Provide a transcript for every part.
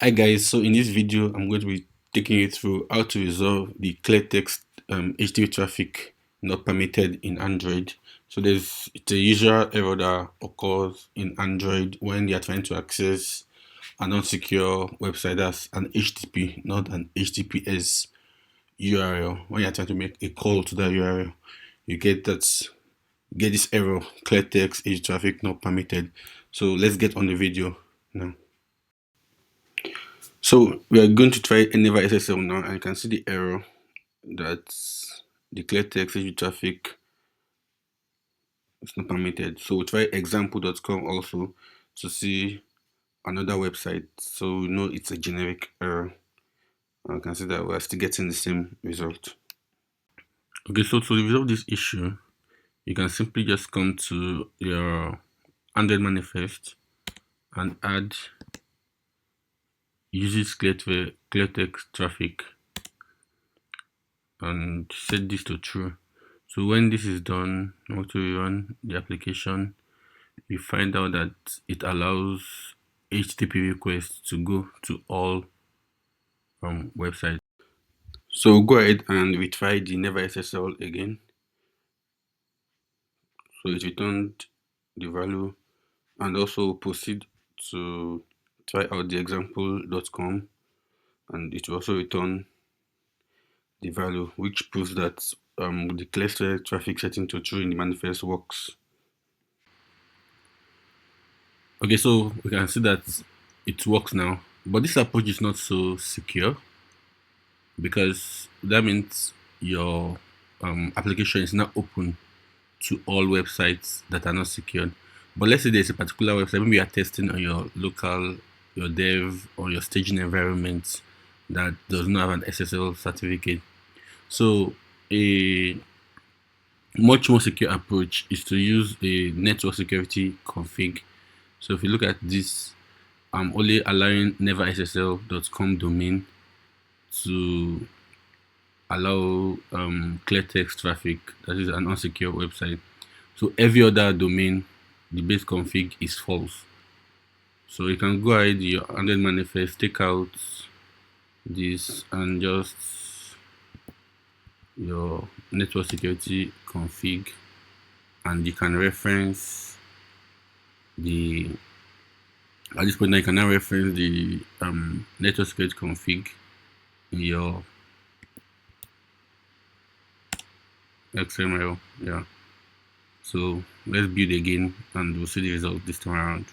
Hi guys, so in this video I'm going to be taking you through how to resolve the Cleartext HTTP traffic not permitted in Android. So it's a usual error that occurs in Android when you are trying to access an unsecure website. That's an HTTP, not an HTTPS URL. When you are trying to make a call to that URL, you get this error, Cleartext HTTP traffic not permitted. So let's get on the video now. So we are going to try Never SSL now, and you can see the error that the Cleartext HTTP traffic is not permitted. So we'll try example.com also to see another website, so we know it's a generic error. And you can see that we're still getting the same result. Okay, so to resolve this issue, you can simply just come to your Android manifest and add usesCleartextTraffic and set this to true. So when this is done, after we run the application, you find out that it allows HTTP requests to go to all websites. So go ahead and retry the Never SSL again. So it returned the value, and also proceed to try out the example.com, and it will also return the value, which proves that the Cleartext traffic setting to true in the manifest works. Okay, so we can see that it works now, but this approach is not so secure because that means your application is not open to all websites that are not secured. But let's say there's a particular website, maybe you are testing on your local, your dev or your staging environment that does not have an SSL certificate. So a much more secure approach is to use a network security config. So if you look at this, I'm only allowing neverssl.com domain to allow Cleartext traffic, that is an unsecure website. So every other domain, the base config is false. So you can go ahead your Android manifest, take out this and just your network security config, and you can reference the at this point now you can now reference the network security config in your XML. Yeah, so let's build again and we'll see the result this time around.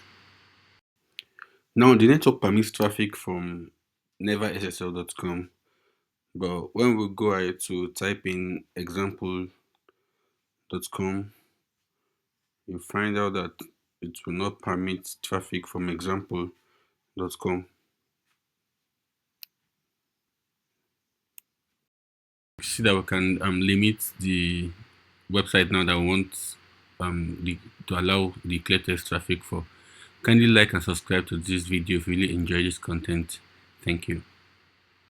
Now the network permits traffic from neverssl.com, but when we go ahead to type in example.com, you find out that it will not permit traffic from example.com. See that we can limit the website now that we want to allow the Cleartext traffic for. Kindly like and subscribe to this video if you really enjoy this content. Thank you.